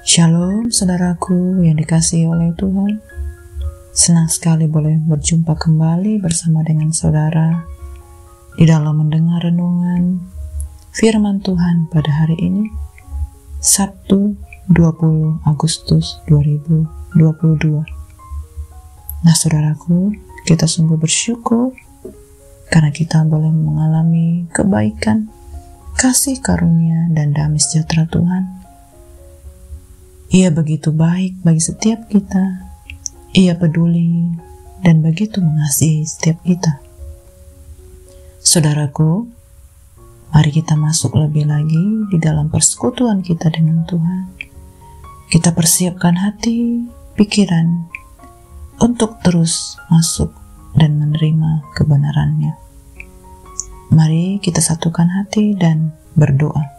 Shalom saudaraku yang dikasihi oleh Tuhan. Senang sekali boleh berjumpa kembali bersama dengan saudara di dalam mendengar renungan firman Tuhan pada hari ini, Sabtu 20 Agustus 2022. Nah saudaraku, kita sungguh bersyukur karena kita boleh mengalami kebaikan, kasih karunia dan damai sejahtera Tuhan. Ia begitu baik bagi setiap kita. Ia peduli dan begitu mengasihi setiap kita. Saudaraku, mari kita masuk lebih lagi di dalam persekutuan kita dengan Tuhan. Kita persiapkan hati, pikiran untuk terus masuk dan menerima kebenarannya. Mari kita satukan hati dan berdoa.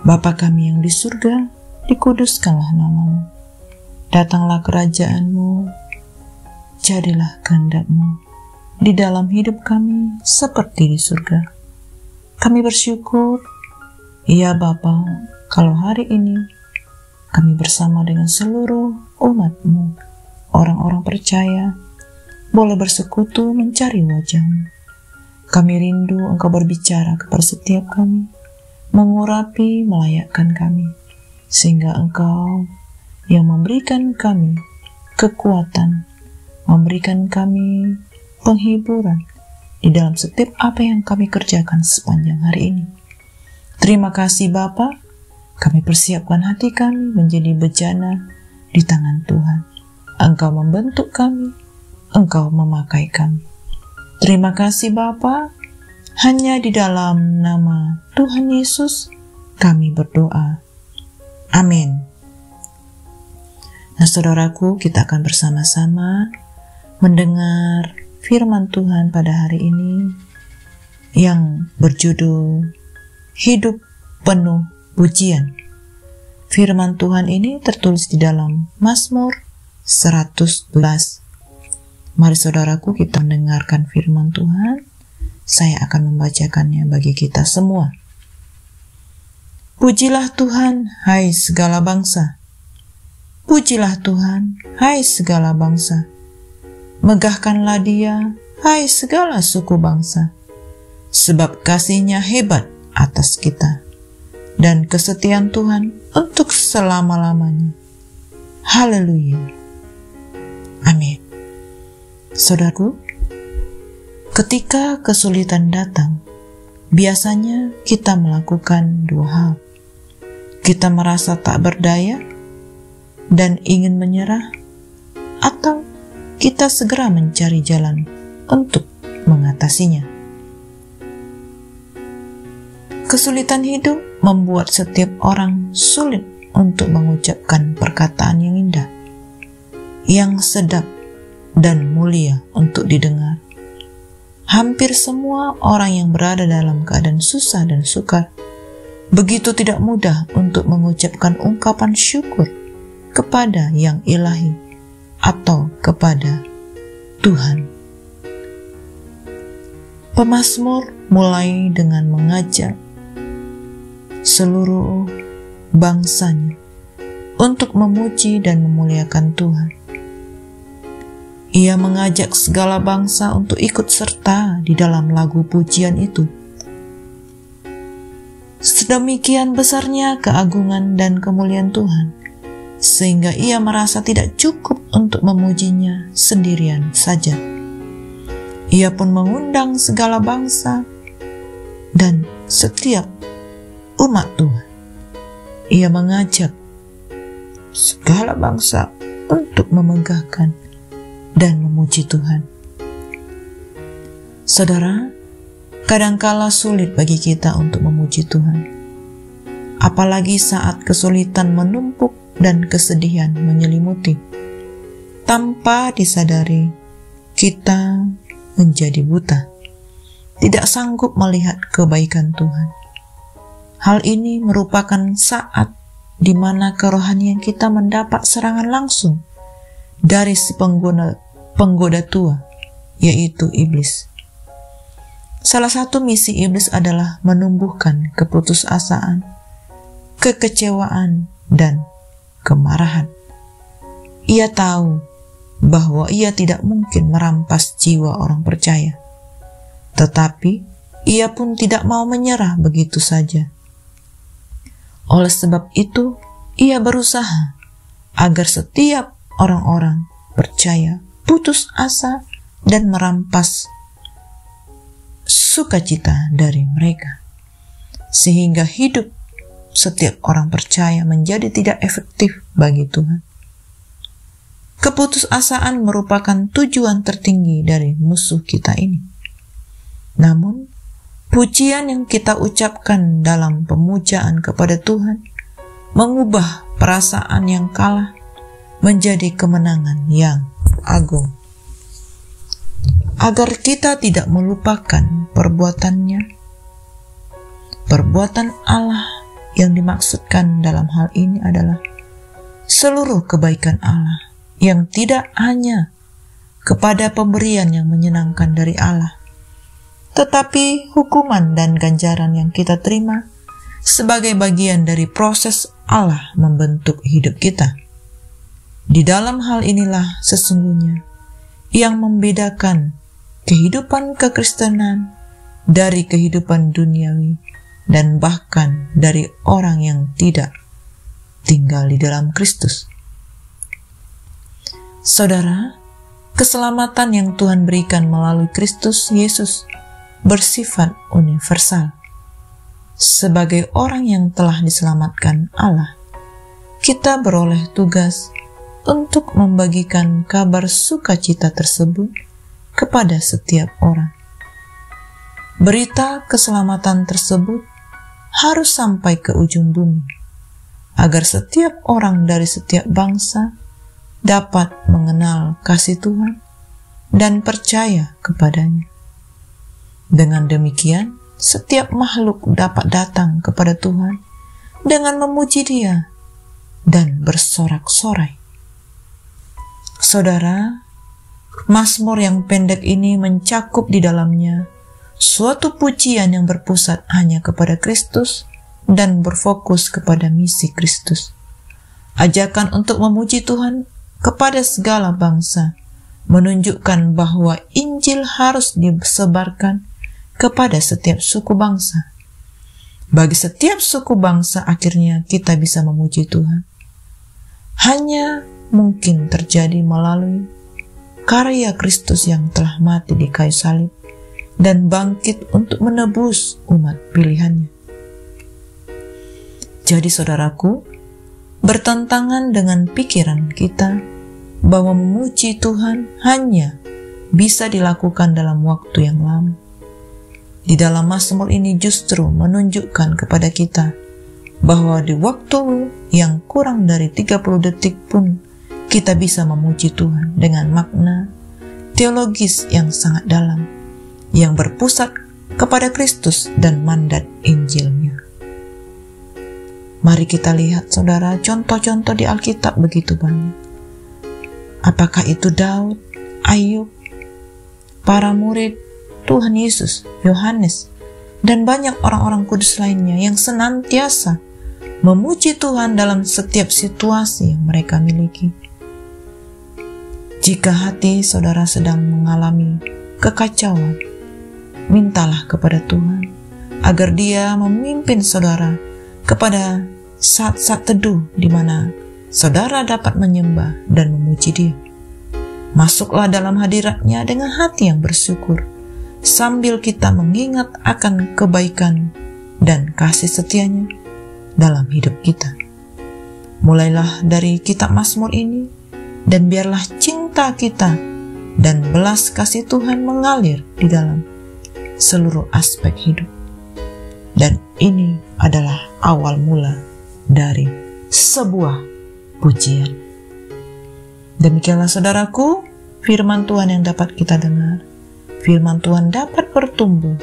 Bapa kami yang di surga, dikuduskanlah namamu, datanglah kerajaanmu, jadilah kehendak-mu di dalam hidup kami seperti di surga. Kami bersyukur, ya Bapa, kalau hari ini kami bersama dengan seluruh umat-mu, orang-orang percaya, boleh bersekutu mencari wajah-mu. Kami rindu Engkau berbicara kepada setiap kami, mengurapi, melayakkan kami, sehingga Engkau yang memberikan kami kekuatan, memberikan kami penghiburan di dalam setiap apa yang kami kerjakan sepanjang hari ini. Terima kasih Bapa, kami persiapkan hati kami menjadi bejana di tangan Tuhan. Engkau membentuk kami, Engkau memakai kami. Terima kasih Bapa, hanya di dalam nama Tuhan Yesus kami berdoa. Amin. Nah saudaraku, kita akan bersama-sama mendengar firman Tuhan pada hari ini yang berjudul Hidup Penuh Pujian. Firman Tuhan ini tertulis di dalam Mazmur 112. Mari saudaraku, kita mendengarkan firman Tuhan. Saya akan membacakannya bagi kita semua. Pujilah Tuhan, hai segala bangsa. Pujilah Tuhan, hai segala bangsa. Megahkanlah Dia, hai segala suku bangsa. Sebab kasih-Nya hebat atas kita, dan kesetiaan Tuhan untuk selama-lamanya. Haleluya. Amin. Saudaraku, ketika kesulitan datang, biasanya kita melakukan dua hal. Kita merasa tak berdaya dan ingin menyerah, atau kita segera mencari jalan untuk mengatasinya. Kesulitan hidup membuat setiap orang sulit untuk mengucapkan perkataan yang indah, yang sedap dan mulia untuk didengar. Hampir semua orang yang berada dalam keadaan susah dan sukar begitu tidak mudah untuk mengucapkan ungkapan syukur kepada yang ilahi atau kepada Tuhan. Pemazmur mulai dengan mengajak seluruh bangsanya untuk memuji dan memuliakan Tuhan. Ia mengajak segala bangsa untuk ikut serta di dalam lagu pujian itu. Sedemikian besarnya keagungan dan kemuliaan Tuhan, sehingga ia merasa tidak cukup untuk memujinya sendirian saja. Ia pun mengundang segala bangsa dan setiap umat Tuhan. Ia mengajak segala bangsa untuk memegahkan dan memuji Tuhan. Saudara, kadangkala sulit bagi kita untuk memuji Tuhan, apalagi saat kesulitan menumpuk dan kesedihan menyelimuti. Tanpa disadari, kita menjadi buta, tidak sanggup melihat kebaikan Tuhan. Hal ini merupakan saat di mana kerohanian kita mendapat serangan langsung dari si penggoda tua, yaitu iblis. Salah satu misi iblis adalah menumbuhkan keputusasaan, kekecewaan, dan kemarahan. Ia tahu bahwa ia tidak mungkin merampas jiwa orang percaya, tetapi ia pun tidak mau menyerah begitu saja. Oleh sebab itu, ia berusaha agar setiap orang-orang percaya putus asa dan merampas sukacita dari mereka, sehingga hidup setiap orang percaya menjadi tidak efektif bagi Tuhan. Keputusasaan merupakan tujuan tertinggi dari musuh kita ini. Namun, pujian yang kita ucapkan dalam pemujaan kepada Tuhan mengubah perasaan yang kalah menjadi kemenangan yang agung. Agar kita tidak melupakan perbuatannya, perbuatan Allah yang dimaksudkan dalam hal ini adalah seluruh kebaikan Allah yang tidak hanya kepada pemberian yang menyenangkan dari Allah, tetapi hukuman dan ganjaran yang kita terima sebagai bagian dari proses Allah membentuk hidup kita. Di dalam hal inilah sesungguhnya yang membedakan kehidupan kekristenan dari kehidupan duniawi dan bahkan dari orang yang tidak tinggal di dalam Kristus. Saudara, keselamatan yang Tuhan berikan melalui Kristus Yesus bersifat universal. Sebagai orang yang telah diselamatkan Allah, kita beroleh tugas untuk membagikan kabar sukacita tersebut kepada setiap orang. Berita keselamatan tersebut harus sampai ke ujung bumi, agar setiap orang dari setiap bangsa dapat mengenal kasih Tuhan dan percaya kepadanya. Dengan demikian, setiap makhluk dapat datang kepada Tuhan dengan memuji Dia dan bersorak-sorai. Saudara, Mazmur yang pendek ini mencakup di dalamnya suatu pujian yang berpusat hanya kepada Kristus dan berfokus kepada misi Kristus. Ajakan untuk memuji Tuhan kepada segala bangsa menunjukkan bahwa Injil harus disebarkan kepada setiap suku bangsa. Bagi setiap suku bangsa akhirnya kita bisa memuji Tuhan. Hanya mungkin terjadi melalui karya Kristus yang telah mati di kayu salib dan bangkit untuk menebus umat pilihannya. Jadi saudaraku, bertentangan dengan pikiran kita bahwa memuji Tuhan hanya bisa dilakukan dalam waktu yang lama. Di dalam Mazmur ini justru menunjukkan kepada kita bahwa di waktu yang kurang dari 30 detik pun kita bisa memuji Tuhan dengan makna teologis yang sangat dalam, yang berpusat kepada Kristus dan mandat Injilnya. Mari kita lihat, saudara, contoh-contoh di Alkitab begitu banyak. Apakah itu Daud, Ayub, para murid Tuhan Yesus, Yohanes, dan banyak orang-orang kudus lainnya yang senantiasa memuji Tuhan dalam setiap situasi yang mereka miliki. Jika hati saudara sedang mengalami kekacauan, mintalah kepada Tuhan agar Dia memimpin saudara kepada saat-saat teduh di mana saudara dapat menyembah dan memuji Dia. Masuklah dalam hadirat-Nya dengan hati yang bersyukur, sambil kita mengingat akan kebaikan dan kasih setia-Nya dalam hidup kita. Mulailah dari kitab Mazmur ini, dan biarlah cinta kita dan belas kasih Tuhan mengalir di dalam seluruh aspek hidup. Dan ini adalah awal mula dari sebuah pujian. Demikianlah saudaraku, firman Tuhan yang dapat kita dengar. Firman Tuhan dapat bertumbuh,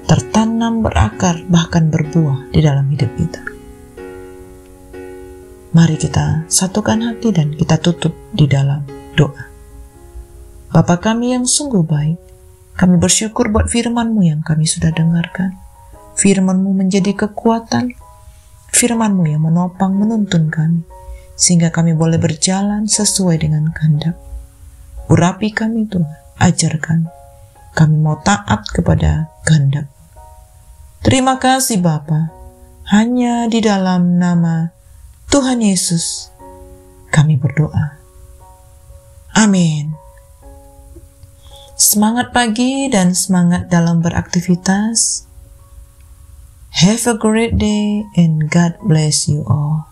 tertanam, berakar, bahkan berbuah di dalam hidup kita. Mari kita satukan hati dan kita tutup di dalam doa. Bapa kami yang sungguh baik, kami bersyukur buat firman-Mu yang kami sudah dengarkan. Firman-Mu menjadi kekuatan, firman-Mu yang menopang menuntun kami, sehingga kami boleh berjalan sesuai dengan kehendak. Urapi kami Tuhan, ajar kami mau taat kepada kehendak. Terima kasih Bapa, hanya di dalam nama Tuhan Yesus kami berdoa. Amin. Semangat pagi dan semangat dalam beraktivitas. Have a great day and God bless you all.